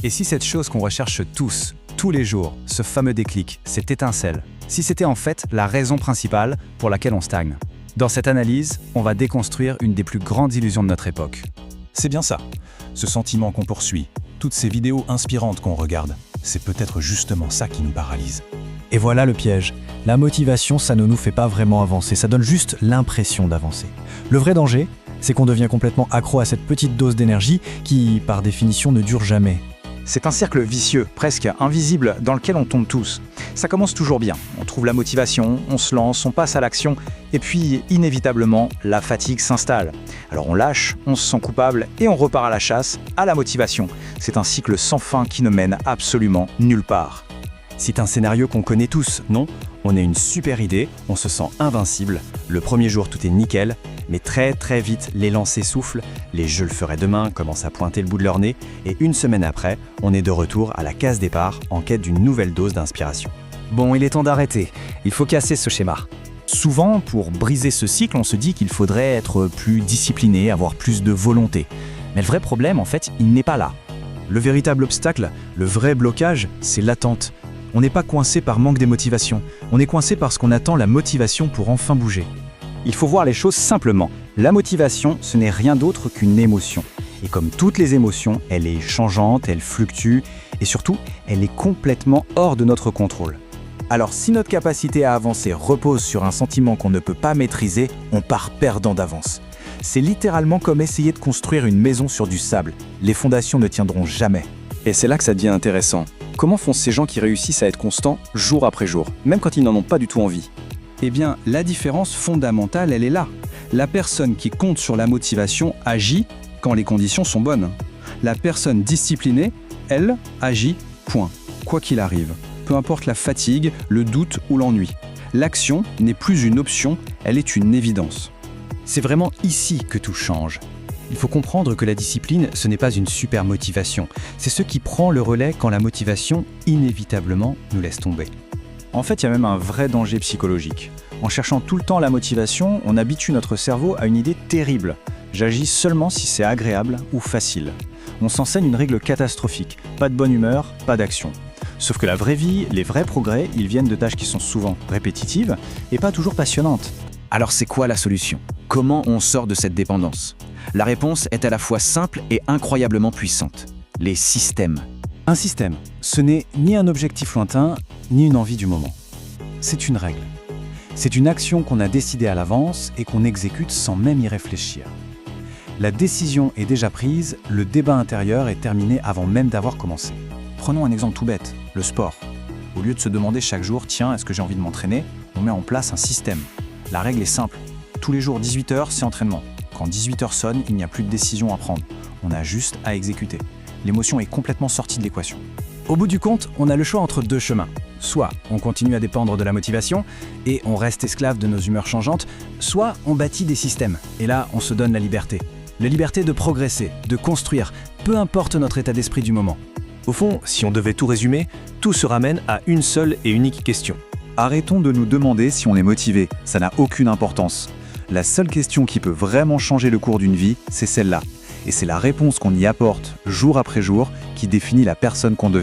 Et si cette chose qu'on recherche tous, tous les jours, ce fameux déclic, cette étincelle, si c'était en fait la raison principale pour laquelle on stagne? Dans cette analyse, on va déconstruire une des plus grandes illusions de notre époque. C'est bien ça, ce sentiment qu'on poursuit, toutes ces vidéos inspirantes qu'on regarde, c'est peut-être justement ça qui nous paralyse. Et voilà le piège. La motivation, ça ne nous fait pas vraiment avancer, ça donne juste l'impression d'avancer. Le vrai danger, c'est qu'on devient complètement accro à cette petite dose d'énergie qui, par définition, ne dure jamais. C'est un cercle vicieux, presque invisible, dans lequel on tombe tous. Ça commence toujours bien, on trouve la motivation, on se lance, on passe à l'action, et puis inévitablement, la fatigue s'installe. Alors on lâche, on se sent coupable, et on repart à la chasse, à la motivation. C'est un cycle sans fin qui ne mène absolument nulle part. C'est un scénario qu'on connaît tous, non? On a une super idée, on se sent invincible, le premier jour tout est nickel, mais très vite l'élan s'essouffle, les « je le ferai demain » commencent à pointer le bout de leur nez, et une semaine après, on est de retour à la case départ en quête d'une nouvelle dose d'inspiration. Bon, il est temps d'arrêter, il faut casser ce schéma. Souvent, pour briser ce cycle, on se dit qu'il faudrait être plus discipliné, avoir plus de volonté. Mais le vrai problème, en fait, il n'est pas là. Le véritable obstacle, le vrai blocage, c'est l'attente. On n'est pas coincé par manque de motivation, on est coincé parce qu'on attend la motivation pour enfin bouger. Il faut voir les choses simplement. La motivation, ce n'est rien d'autre qu'une émotion. Et comme toutes les émotions, elle est changeante, elle fluctue, et surtout, elle est complètement hors de notre contrôle. Alors si notre capacité à avancer repose sur un sentiment qu'on ne peut pas maîtriser, on part perdant d'avance. C'est littéralement comme essayer de construire une maison sur du sable. Les fondations ne tiendront jamais. Et c'est là que ça devient intéressant. Comment font ces gens qui réussissent à être constants jour après jour, même quand ils n'en ont pas du tout envie? Eh bien, la différence fondamentale, elle est là. La personne qui compte sur la motivation agit quand les conditions sont bonnes. La personne disciplinée, elle, agit, point. Quoi qu'il arrive. Peu importe la fatigue, le doute ou l'ennui. L'action n'est plus une option, elle est une évidence. C'est vraiment ici que tout change. Il faut comprendre que la discipline, ce n'est pas une super motivation. C'est ce qui prend le relais quand la motivation, inévitablement, nous laisse tomber. En fait, il y a même un vrai danger psychologique. En cherchant tout le temps la motivation, on habitue notre cerveau à une idée terrible. J'agis seulement si c'est agréable ou facile. On s'enseigne une règle catastrophique. Pas de bonne humeur, pas d'action. Sauf que la vraie vie, les vrais progrès, ils viennent de tâches qui sont souvent répétitives et pas toujours passionnantes. Alors c'est quoi la solution? Comment on sort de cette dépendance? La réponse est à la fois simple et incroyablement puissante. Les systèmes. Un système, ce n'est ni un objectif lointain, ni une envie du moment. C'est une règle. C'est une action qu'on a décidée à l'avance et qu'on exécute sans même y réfléchir. La décision est déjà prise, le débat intérieur est terminé avant même d'avoir commencé. Prenons un exemple tout bête, le sport. Au lieu de se demander chaque jour, tiens, est-ce que j'ai envie de m'entraîner, on met en place un système. La règle est simple. Tous les jours, 18h, c'est entraînement. Quand 18h sonne, il n'y a plus de décision à prendre. On a juste à exécuter. L'émotion est complètement sortie de l'équation. Au bout du compte, on a le choix entre deux chemins. Soit on continue à dépendre de la motivation et on reste esclave de nos humeurs changeantes, soit on bâtit des systèmes et là on se donne la liberté. La liberté de progresser, de construire, peu importe notre état d'esprit du moment. Au fond, si on devait tout résumer, tout se ramène à une seule et unique question. Arrêtons de nous demander si on est motivé, ça n'a aucune importance. La seule question qui peut vraiment changer le cours d'une vie, c'est celle-là. Et c'est la réponse qu'on y apporte jour après jour qui définit la personne qu'on devient.